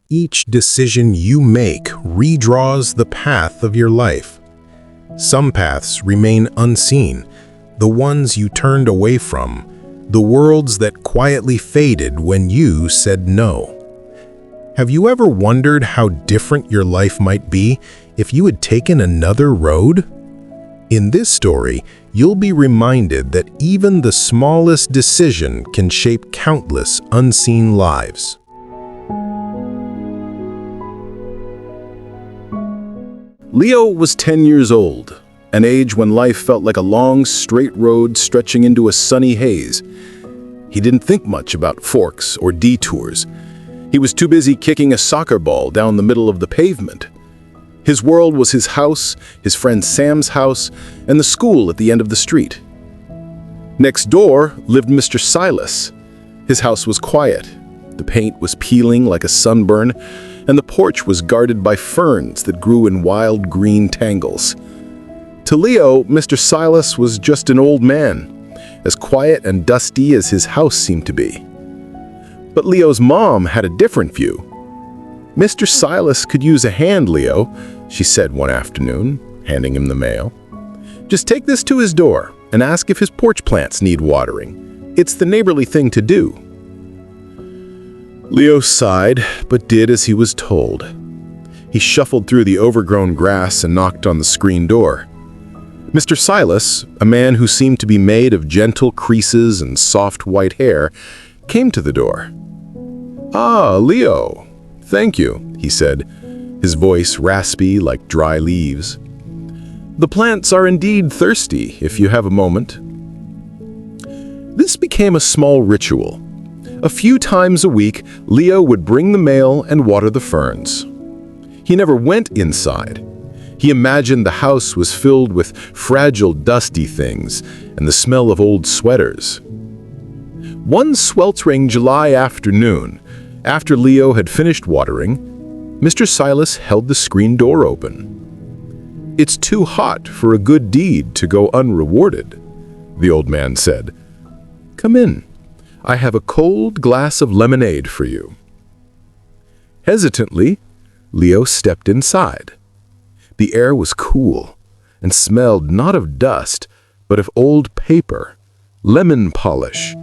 Each decision you make redraws the path of your life. Some paths remain unseen, the ones you turned away from, the worlds that quietly faded when you said no. Have you ever wondered how different your life might be if you had taken another road? In this story, you'll be reminded that even the smallest decision can shape countless unseen lives. Leo was 10 years old, an age when life felt like a long, straight road stretching into a sunny haze. He didn't think much about forks or detours. He was too busy kicking a soccer ball down the middle of the pavement. His world was his house, his friend Sam's house, and the school at the end of the street. Next door lived Mr. Silas. His house was quiet. The paint was peeling like a sunburn, and the porch was guarded by ferns that grew in wild green tangles. To Leo, Mr. Silas was just an old man, as quiet and dusty as his house seemed to be. But Leo's mom had a different view. "Mr. Silas could use a hand, Leo," she said one afternoon, handing him the mail. "Just take this to his door and ask if his porch plants need watering. It's the neighborly thing to do." Leo sighed, but did as he was told. He shuffled through the overgrown grass and knocked on the screen door. Mr. Silas, a man who seemed to be made of gentle creases and soft white hair, came to the door. "Ah, Leo. Thank you," he said, his voice raspy like dry leaves. "The plants are indeed thirsty, if you have a moment." This became a small ritual. A few times a week, Leo would bring the mail and water the ferns. He never went inside. He imagined the house was filled with fragile, dusty things and the smell of old sweaters. One sweltering July afternoon, after Leo had finished watering, Mr. Silas held the screen door open. "It's too hot for a good deed to go unrewarded," the old man said. "Come in. I have a cold glass of lemonade for you." Hesitantly, Leo stepped inside. The air was cool and smelled not of dust, but of old paper, lemon polish,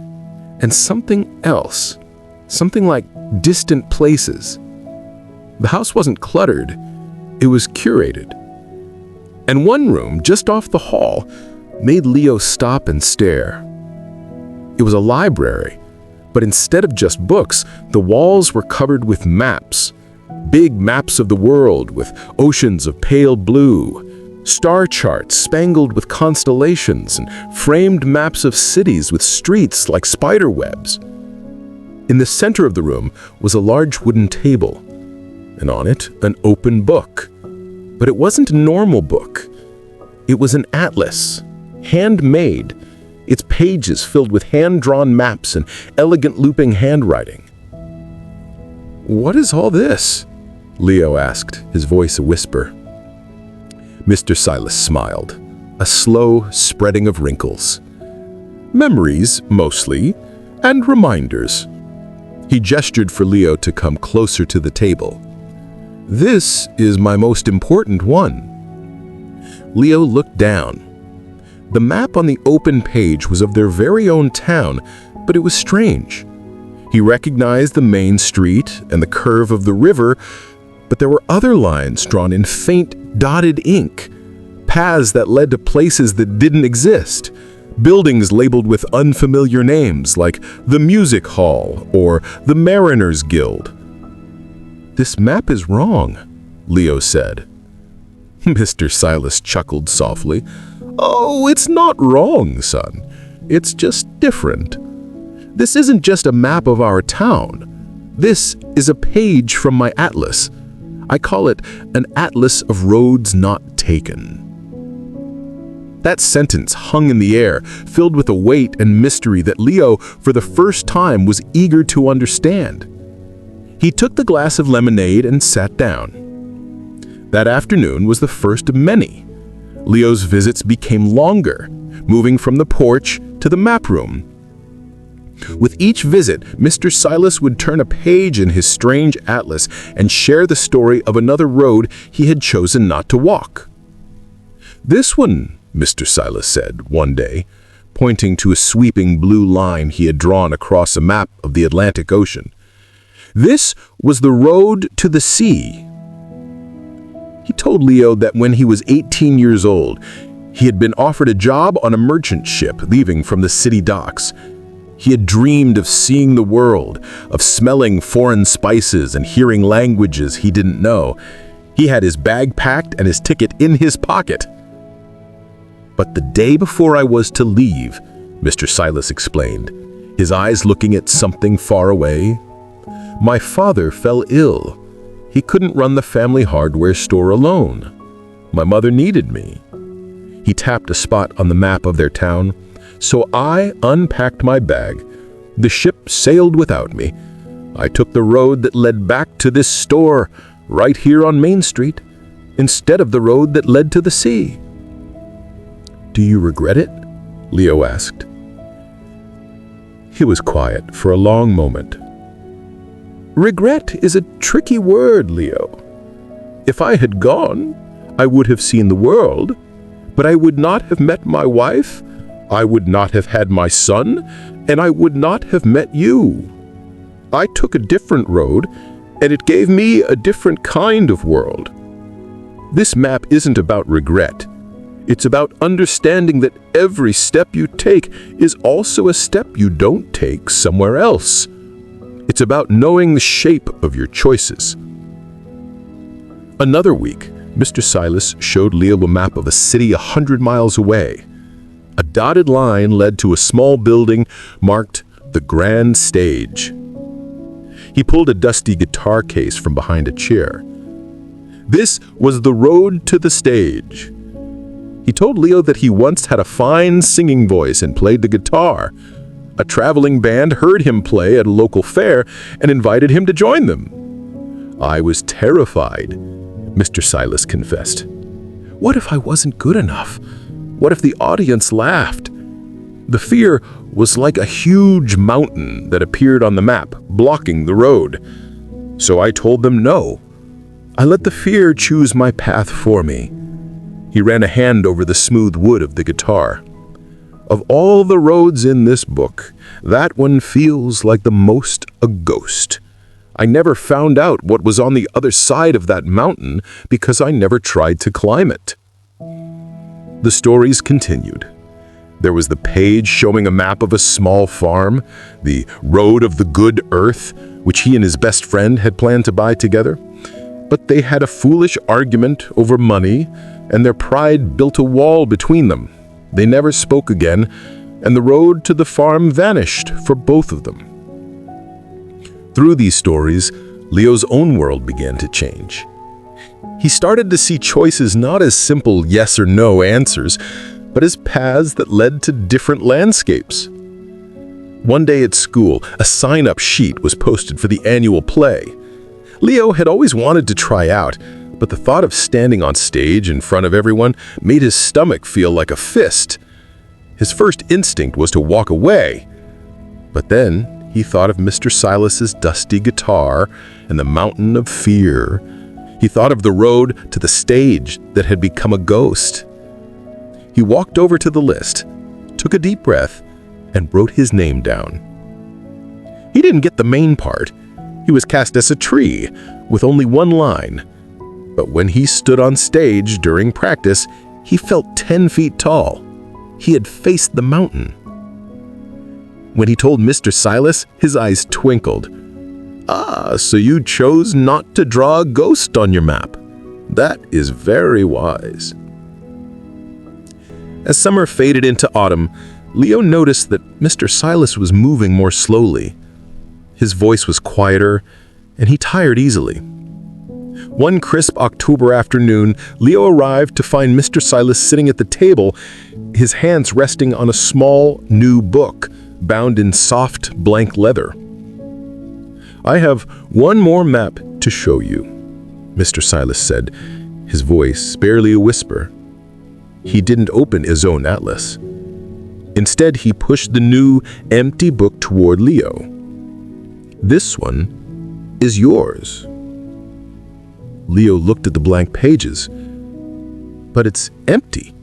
and something else, something like distant places. The house wasn't cluttered, it was curated. And one room, just off the hall, made Leo stop and stare. It was a library, but instead of just books, the walls were covered with maps. Big maps of the world with oceans of pale blue, star charts spangled with constellations, and framed maps of cities with streets like spider webs. In the center of the room was a large wooden table, and on it an open book. But it wasn't a normal book. It was an atlas, handmade, its pages filled with hand-drawn maps and elegant looping handwriting. "What is all this?" Leo asked, his voice a whisper. Mr. Silas smiled, a slow spreading of wrinkles. "Memories, mostly, and reminders." He gestured for Leo to come closer to the table. "This is my most important one." Leo looked down. The map on the open page was of their very own town, but it was strange. He recognized the main street and the curve of the river, but there were other lines drawn in faint, dotted ink, paths that led to places that didn't exist, buildings labeled with unfamiliar names like the Music Hall or the Mariners Guild. "This map is wrong," Leo said. Mr. Silas chuckled softly. "Oh, it's not wrong, son. It's just different. This isn't just a map of our town. This is a page from my atlas. I call it an atlas of roads not taken." That sentence hung in the air, filled with a weight and mystery that Leo, for the first time, was eager to understand. He took the glass of lemonade and sat down. That afternoon was the first of many. Leo's visits became longer, moving from the porch to the map room. With each visit, Mr. Silas would turn a page in his strange atlas and share the story of another road he had chosen not to walk. "This one," Mr. Silas said one day, pointing to a sweeping blue line he had drawn across a map of the Atlantic Ocean. "This was the road to the sea." He told Leo that when he was 18 years old, he had been offered a job on a merchant ship leaving from the city docks. He had dreamed of seeing the world, of smelling foreign spices and hearing languages he didn't know. He had his bag packed and his ticket in his pocket. "But the day before I was to leave," Mr. Silas explained, his eyes looking at something far away, "my father fell ill. He couldn't run the family hardware store alone. My mother needed me." He tapped a spot on the map of their town. "So I unpacked my bag. The ship sailed without me. I took the road that led back to this store, right here on Main Street, instead of the road that led to the sea." "Do you regret it?" Leo asked. He was quiet for a long moment. "Regret is a tricky word, Leo. If I had gone, I would have seen the world, but I would not have met my wife, I would not have had my son, and I would not have met you. I took a different road, and it gave me a different kind of world. This map isn't about regret. It's about understanding that every step you take is also a step you don't take somewhere else. It's about knowing the shape of your choices." Another week, Mr. Silas showed Leo a map of a city 100 miles away. A dotted line led to a small building marked the Grand Stage. He pulled a dusty guitar case from behind a chair. This was the road to the stage. He told Leo that he once had a fine singing voice and played the guitar. A traveling band heard him play at a local fair and invited him to join them. "I was terrified," Mr. Silas confessed. "What if I wasn't good enough? What if the audience laughed?" The fear was like a huge mountain that appeared on the map, blocking the road. So I told them no. I let the fear choose my path for me. He ran a hand over the smooth wood of the guitar. "Of all the roads in this book, that one feels like the most a ghost. I never found out what was on the other side of that mountain because I never tried to climb it." The stories continued. There was the page showing a map of a small farm, the road of the good earth, which he and his best friend had planned to buy together. But they had a foolish argument over money, and their pride built a wall between them. They never spoke again, and the road to the farm vanished for both of them. Through these stories, Leo's own world began to change. He started to see choices not as simple yes or no answers, but as paths that led to different landscapes. One day at school, a sign-up sheet was posted for the annual play. Leo had always wanted to try out, but the thought of standing on stage in front of everyone made his stomach feel like a fist. His first instinct was to walk away, but then he thought of Mr. Silas's dusty guitar and the mountain of fear. He thought of the road to the stage that had become a ghost. He walked over to the list, took a deep breath, and wrote his name down. He didn't get the main part. He was cast as a tree with only one line. But when he stood on stage during practice, he felt 10 feet tall. He had faced the mountain. When he told Mr. Silas, his eyes twinkled. "Ah, so you chose not to draw a ghost on your map. That is very wise." As summer faded into autumn, Leo noticed that Mr. Silas was moving more slowly. His voice was quieter, and he tired easily. One crisp October afternoon, Leo arrived to find Mr. Silas sitting at the table, his hands resting on a small, new book, bound in soft, blank leather. "I have one more map to show you," Mr. Silas said, his voice barely a whisper. He didn't open his own atlas. Instead, he pushed the new, empty book toward Leo. "This one is yours." Leo looked at the blank pages, but it's empty.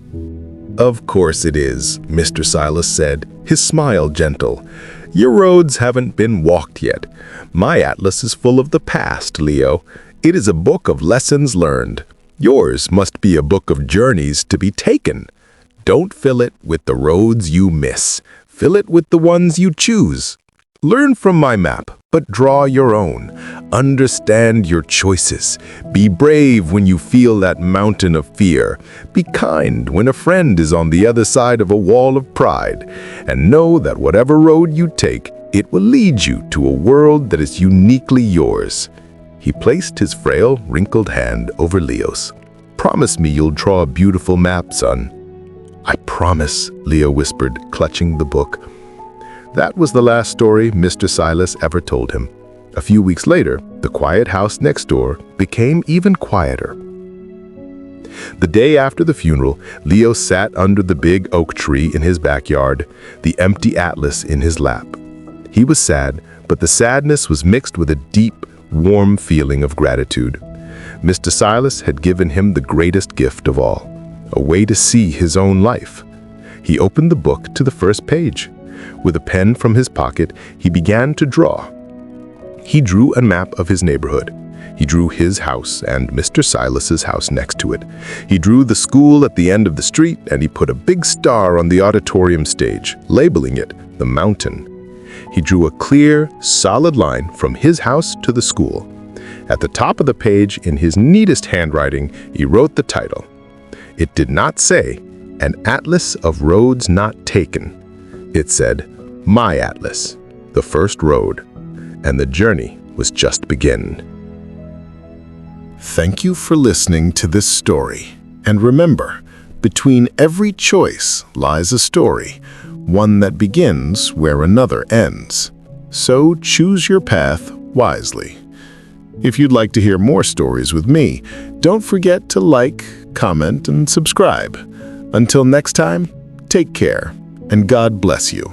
"Of course it is," Mr. Silas said, his smile gentle. "Your roads haven't been walked yet. My atlas is full of the past, Leo. It is a book of lessons learned. Yours must be a book of journeys to be taken. Don't fill it with the roads you miss. Fill it with the ones you choose. Learn from my map, but draw your own. Understand your choices. Be brave when you feel that mountain of fear. Be kind when a friend is on the other side of a wall of pride. And know that whatever road you take, it will lead you to a world that is uniquely yours." He placed his frail, wrinkled hand over Leo's. "Promise me you'll draw a beautiful map, son." "I promise," Leo whispered, clutching the book. That was the last story Mr. Silas ever told him. A few weeks later, the quiet house next door became even quieter. The day after the funeral, Leo sat under the big oak tree in his backyard, the empty atlas in his lap. He was sad, but the sadness was mixed with a deep, warm feeling of gratitude. Mr. Silas had given him the greatest gift of all, a way to see his own life. He opened the book to the first page. With a pen from his pocket, he began to draw. He drew a map of his neighborhood. He drew his house and Mr. Silas's house next to it. He drew the school at the end of the street, and he put a big star on the auditorium stage, labeling it the mountain. He drew a clear, solid line from his house to the school. At the top of the page, in his neatest handwriting, he wrote the title. It did not say, "An Atlas of Roads Not Taken." It said, "My Atlas, the first road," and the journey was just beginning. Thank you for listening to this story. And remember, between every choice lies a story, one that begins where another ends. So choose your path wisely. If you'd like to hear more stories with me, don't forget to like, comment, and subscribe. Until next time, take care, and God bless you.